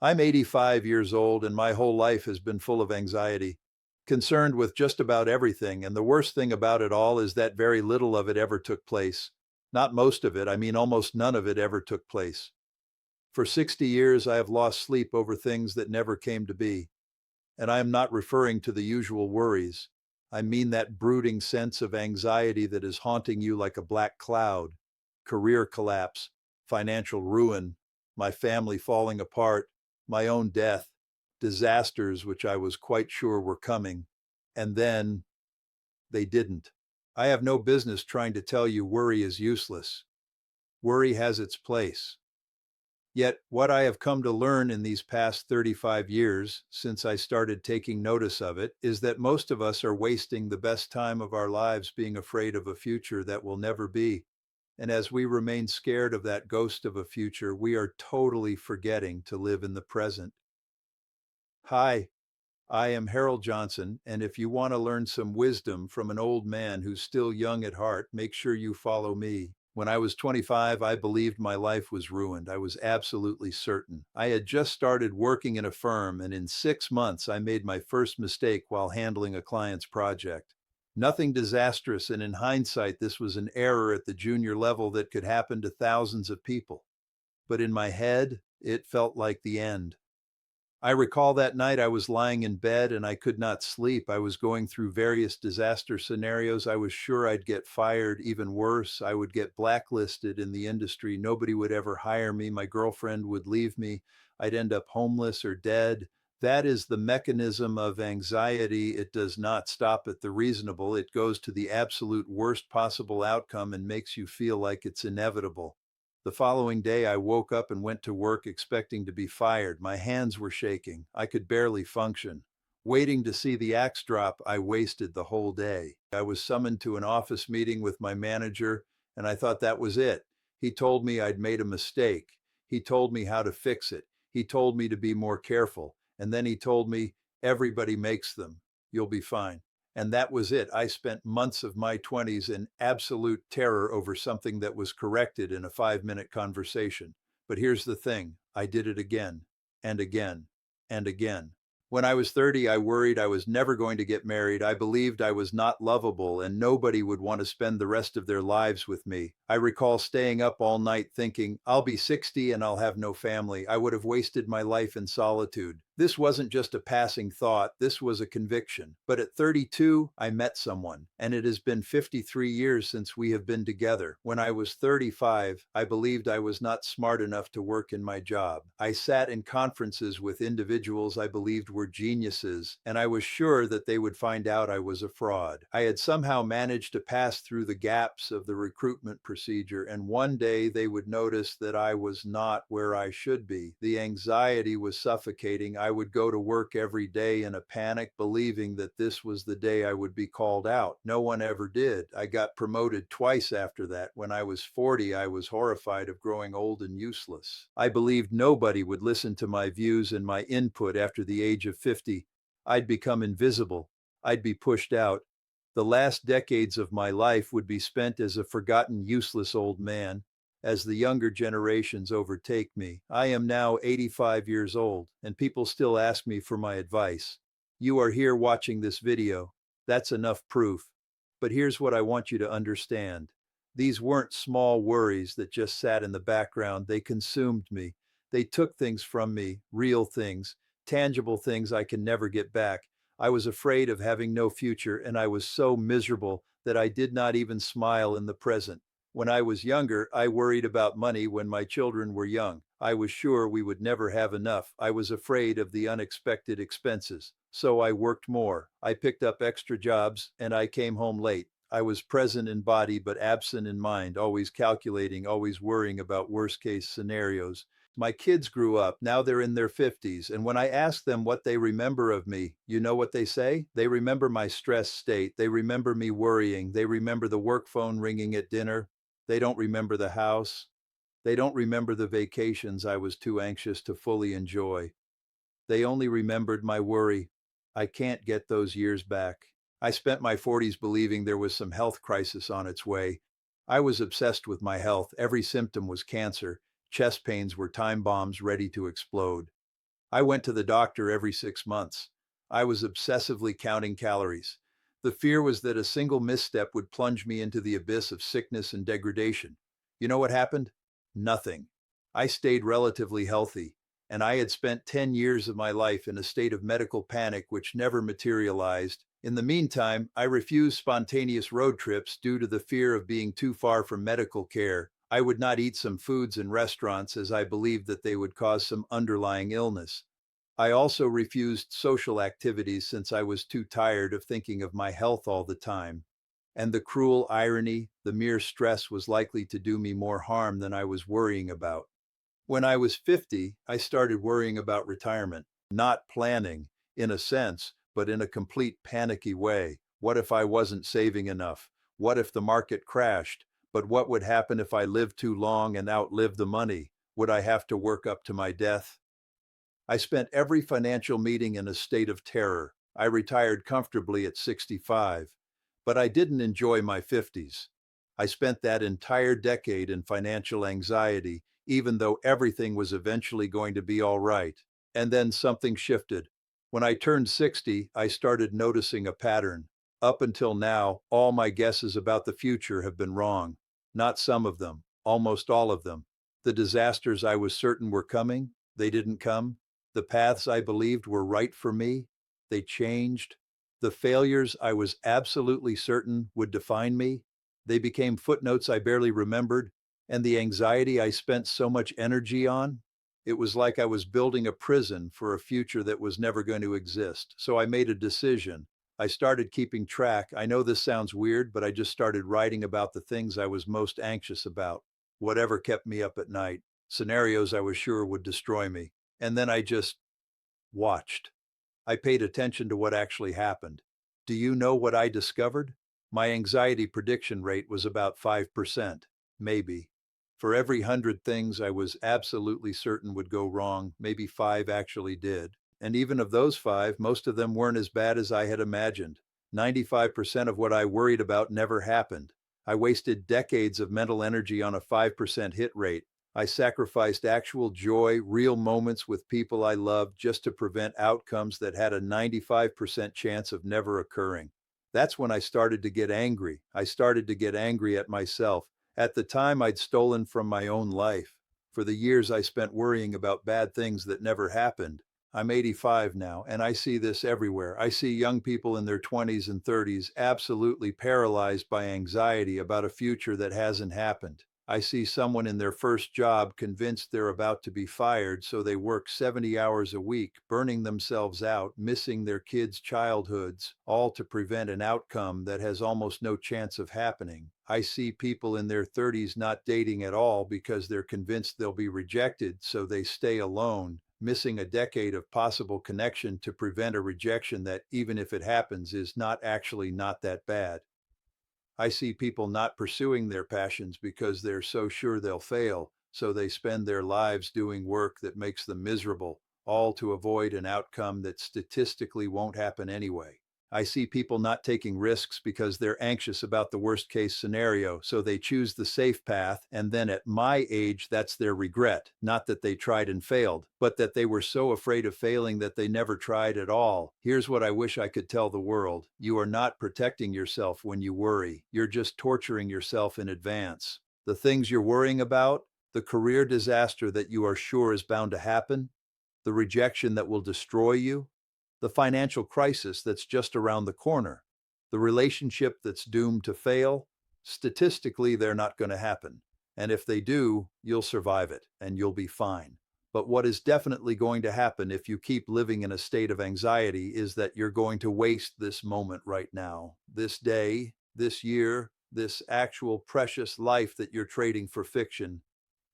I'm 85 years old and my whole life has been full of anxiety, concerned with just about everything. And the worst thing about it all is that very little of it ever took place. Not most of it, I mean almost none of it ever took place. For 60 years, I have lost sleep over things that never came to be. And I am not referring to the usual worries. I mean that brooding sense of anxiety that is haunting you like a black cloud. Career collapse, financial ruin, my family falling apart, my own death, disasters which I was quite sure were coming. And then they didn't. I have no business trying to tell you worry is useless. Worry has its place. Yet, what I have come to learn in these past 35 years, since I started taking notice of it, is that most of us are wasting the best time of our lives being afraid of a future that will never be. And as we remain scared of that ghost of a future, we are totally forgetting to live in the present. Hi, I am Harold Johnson, and if you want to learn some wisdom from an old man who's still young at heart, make sure you follow me. When I was 25, I believed my life was ruined. I was absolutely certain. I had just started working in a firm, and in 6 months, I made my first mistake while handling a client's project. Nothing disastrous, and in hindsight, this was an error at the junior level that could happen to thousands of people. But in my head, it felt like the end. I recall that night I was lying in bed and I could not sleep. I was going through various disaster scenarios. I was sure I'd get fired. Even worse, I would get blacklisted in the industry. Nobody would ever hire me. My girlfriend would leave me. I'd end up homeless or dead. That is the mechanism of anxiety. It does not stop at the reasonable. It goes to the absolute worst possible outcome and makes you feel like it's inevitable. The following day, I woke up and went to work expecting to be fired. My hands were shaking. I could barely function. Waiting to see the axe drop, I wasted the whole day. I was summoned to an office meeting with my manager, and I thought that was it. He told me I'd made a mistake. He told me how to fix it. He told me to be more careful. And then he told me, everybody makes them. You'll be fine. And that was it. I spent months of my 20s in absolute terror over something that was corrected in a 5-minute conversation. But here's the thing, I did it again and again and again. When I was 30, I worried I was never going to get married. I believed I was not lovable and nobody would want to spend the rest of their lives with me. I recall staying up all night thinking, I'll be 60 and I'll have no family. I would have wasted my life in solitude. This wasn't just a passing thought, this was a conviction. But at 32, I met someone, and it has been 53 years since we have been together. When I was 35, I believed I was not smart enough to work in my job. I sat in conferences with individuals I believed were geniuses, and I was sure that they would find out I was a fraud. I had somehow managed to pass through the gaps of the recruitment procedure, and one day they would notice that I was not where I should be. The anxiety was suffocating. I would go to work every day in a panic, believing that this was the day I would be called out. No one ever did. I got promoted twice after that. When I was 40, I was horrified of growing old and useless. I believed nobody would listen to my views and my input after the age of 50. I'd become invisible. I'd be pushed out. The last decades of my life would be spent as a forgotten, useless old man. As the younger generations overtake me, I am now 85 years old, and people still ask me for my advice. You are here watching this video. That's enough proof. But here's what I want you to understand. These weren't small worries that just sat in the background. They consumed me. They took things from me, real things, tangible things I can never get back. I was afraid of having no future, and I was so miserable that I did not even smile in the present. When I was younger, I worried about money when my children were young. I was sure we would never have enough. I was afraid of the unexpected expenses. So I worked more. I picked up extra jobs, and I came home late. I was present in body but absent in mind, always calculating, always worrying about worst-case scenarios. My kids grew up, now they're in their 50s, and when I ask them what they remember of me, you know what they say? They remember my stress state, they remember me worrying, they remember the work phone ringing at dinner, they don't remember the house, they don't remember the vacations I was too anxious to fully enjoy. They only remembered my worry. I can't get those years back. I spent my 40s believing there was some health crisis on its way. I was obsessed with my health. Every symptom was cancer. Chest pains were time bombs ready to explode. I went to the doctor every 6 months. I was obsessively counting calories. The fear was that a single misstep would plunge me into the abyss of sickness and degradation. You know what happened? Nothing. I stayed relatively healthy, and I had spent 10 years of my life in a state of medical panic which never materialized. In the meantime, I refused spontaneous road trips due to the fear of being too far from medical care. I would not eat some foods in restaurants as I believed that they would cause some underlying illness. I also refused social activities since I was too tired of thinking of my health all the time. And the cruel irony, the mere stress was likely to do me more harm than I was worrying about. When I was 50, I started worrying about retirement, not planning, in a sense, but in a complete panicky way. What if I wasn't saving enough? What if the market crashed? But what would happen if I lived too long and outlived the money? Would I have to work up to my death? I spent every financial meeting in a state of terror. I retired comfortably at 65, but I didn't enjoy my 50s. I spent that entire decade in financial anxiety, even though everything was eventually going to be all right. And then something shifted. When I turned 60, I started noticing a pattern. Up until now, all my guesses about the future have been wrong. Not some of them, almost all of them. The disasters I was certain were coming, they didn't come. The paths I believed were right for me, they changed. The failures I was absolutely certain would define me, they became footnotes I barely remembered. And the anxiety I spent so much energy on, it was like I was building a prison for a future that was never going to exist. So I made a decision. I started keeping track. I know this sounds weird, but I just started writing about the things I was most anxious about, whatever kept me up at night, scenarios I was sure would destroy me. And then I just watched. I paid attention to what actually happened. Do you know what I discovered? My anxiety prediction rate was about 5%, maybe. For every 100 things I was absolutely certain would go wrong, maybe 5 actually did. And even of those 5, most of them weren't as bad as I had imagined. 95% of what I worried about never happened. I wasted decades of mental energy on a 5% hit rate. I sacrificed actual joy, real moments with people I loved just to prevent outcomes that had a 95% chance of never occurring. That's when I started to get angry. I started to get angry at myself. At the time, I'd stolen from my own life. For the years I spent worrying about bad things that never happened. I'm 85 now, and I see this everywhere. I see young people in their 20s and 30s absolutely paralyzed by anxiety about a future that hasn't happened. I see someone in their first job convinced they're about to be fired, so they work 70 hours a week, burning themselves out, missing their kids' childhoods, all to prevent an outcome that has almost no chance of happening. I see people in their 30s not dating at all because they're convinced they'll be rejected, so they stay alone, missing a decade of possible connection to prevent a rejection that, even if it happens, is not that bad. I see people not pursuing their passions because they're so sure they'll fail, so they spend their lives doing work that makes them miserable, all to avoid an outcome that statistically won't happen anyway. I see people not taking risks because they're anxious about the worst case scenario, so they choose the safe path, and then at my age, that's their regret. Not that they tried and failed, but that they were so afraid of failing that they never tried at all. Here's what I wish I could tell the world. You are not protecting yourself when you worry. You're just torturing yourself in advance. The things you're worrying about, the career disaster that you are sure is bound to happen, the rejection that will destroy you, the financial crisis that's just around the corner, the relationship that's doomed to fail, statistically, they're not going to happen. And if they do, you'll survive it and you'll be fine. But what is definitely going to happen if you keep living in a state of anxiety is that you're going to waste this moment right now, this day, this year, this actual precious life that you're trading for fiction.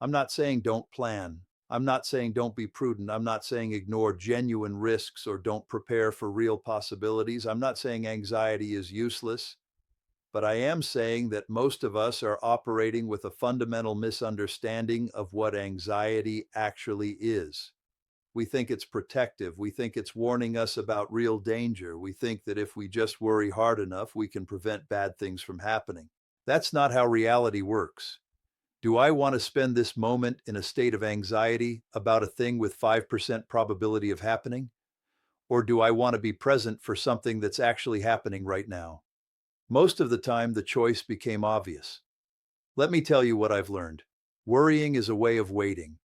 I'm not saying don't plan. I'm not saying don't be prudent. I'm not saying ignore genuine risks or don't prepare for real possibilities. I'm not saying anxiety is useless, but I am saying that most of us are operating with a fundamental misunderstanding of what anxiety actually is. We think it's protective. We think it's warning us about real danger. We think that if we just worry hard enough, we can prevent bad things from happening. That's not how reality works. Do I want to spend this moment in a state of anxiety about a thing with 5% probability of happening? Or do I want to be present for something that's actually happening right now? Most of the time, the choice became obvious. Let me tell you what I've learned. Worrying is a way of waiting.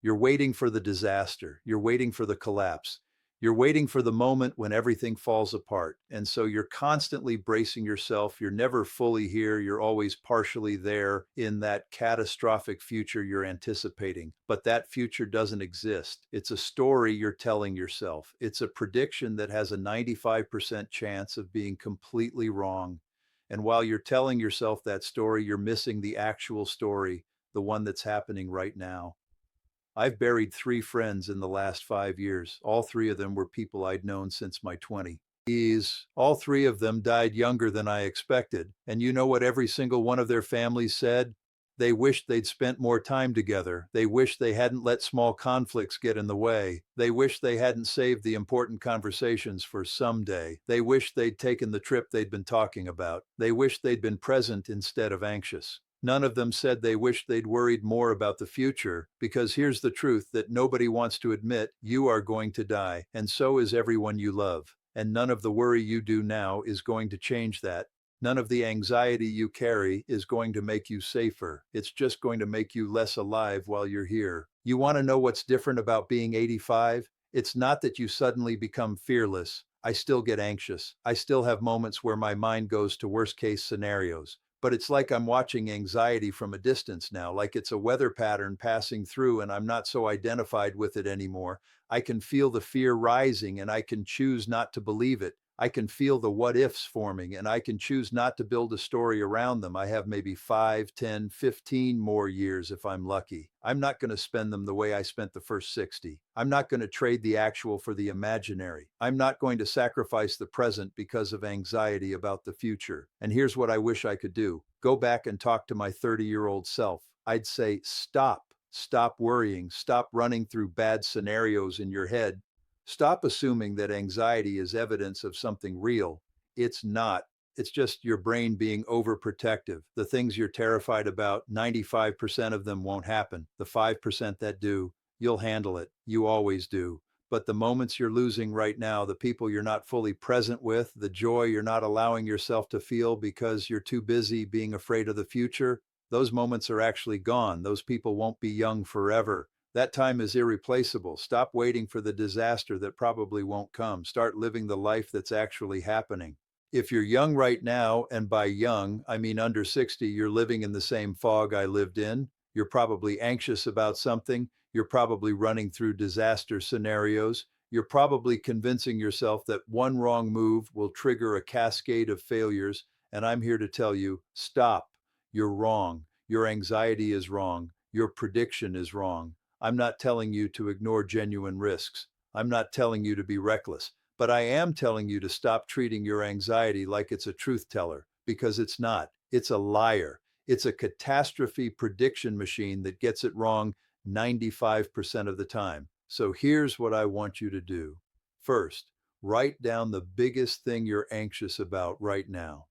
You're waiting for the disaster. You're waiting for the collapse. You're waiting for the moment when everything falls apart. And so you're constantly bracing yourself. You're never fully here. You're always partially there in that catastrophic future you're anticipating. But that future doesn't exist. It's a story you're telling yourself. It's a prediction that has a 95% chance of being completely wrong. And while you're telling yourself that story, you're missing the actual story, the one that's happening right now. I've buried 3 friends in the last 5 years. All 3 of them were people I'd known since my 20s. All 3 of them died younger than I expected. And you know what every single one of their families said? They wished they'd spent more time together. They wished they hadn't let small conflicts get in the way. They wished they hadn't saved the important conversations for someday. They wished they'd taken the trip they'd been talking about. They wished they'd been present instead of anxious. None of them said they wished they'd worried more about the future, because here's the truth that nobody wants to admit: you are going to die, and so is everyone you love. And none of the worry you do now is going to change that. None of the anxiety you carry is going to make you safer. It's just going to make you less alive while you're here. You want to know what's different about being 85? It's not that you suddenly become fearless. I still get anxious. I still have moments where my mind goes to worst case scenarios. But it's like I'm watching anxiety from a distance now, like it's a weather pattern passing through and I'm not so identified with it anymore. I can feel the fear rising and I can choose not to believe it. I can feel the what ifs forming and I can choose not to build a story around them. I have maybe 5, 10, 15 more years if I'm lucky. I'm not going to spend them the way I spent the first 60. I'm not going to trade the actual for the imaginary. I'm not going to sacrifice the present because of anxiety about the future. And here's what I wish I could do: go back and talk to my 30-year-old self. I'd say, stop. Stop worrying. Stop running through bad scenarios in your head. Stop assuming that anxiety is evidence of something real. It's not. It's just your brain being overprotective. The things you're terrified about, 95% of them won't happen. The 5% that do, you'll handle it. You always do. But the moments you're losing right now, the people you're not fully present with, the joy you're not allowing yourself to feel because you're too busy being afraid of the future, those moments are actually gone. Those people won't be young forever. That time is irreplaceable. Stop waiting for the disaster that probably won't come. Start living the life that's actually happening. If you're young right now, and by young, I mean under 60, you're living in the same fog I lived in. You're probably anxious about something. You're probably running through disaster scenarios. You're probably convincing yourself that one wrong move will trigger a cascade of failures. And I'm here to tell you, stop. You're wrong. Your anxiety is wrong. Your prediction is wrong. I'm not telling you to ignore genuine risks. I'm not telling you to be reckless, but I am telling you to stop treating your anxiety like it's a truth teller, because it's not. It's a liar. It's a catastrophe prediction machine that gets it wrong 95% of the time. So here's what I want you to do. First, write down the biggest thing you're anxious about right now,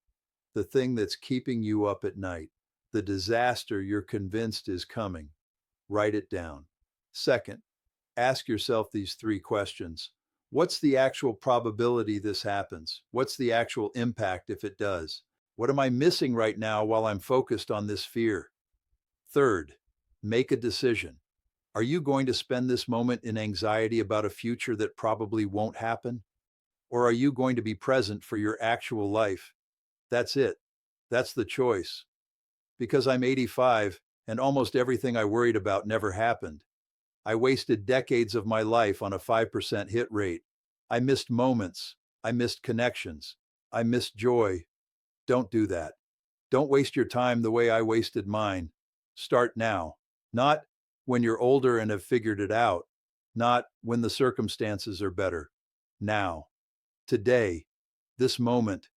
the thing that's keeping you up at night, the disaster you're convinced is coming. Write it down. Second, ask yourself these 3 questions. What's the actual probability this happens? What's the actual impact if it does? What am I missing right now while I'm focused on this fear? Third, make a decision. Are you going to spend this moment in anxiety about a future that probably won't happen? Or are you going to be present for your actual life? That's it. That's the choice. Because I'm 85 and almost everything I worried about never happened. I wasted decades of my life on a 5% hit rate. I missed moments. I missed connections. I missed joy. Don't do that. Don't waste your time the way I wasted mine. Start now. Not when you're older and have figured it out. Not when the circumstances are better. Now. Today. This moment.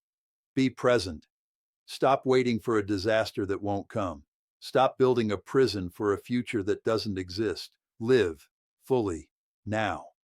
Be present. Stop waiting for a disaster that won't come. Stop building a prison for a future that doesn't exist. Live fully now.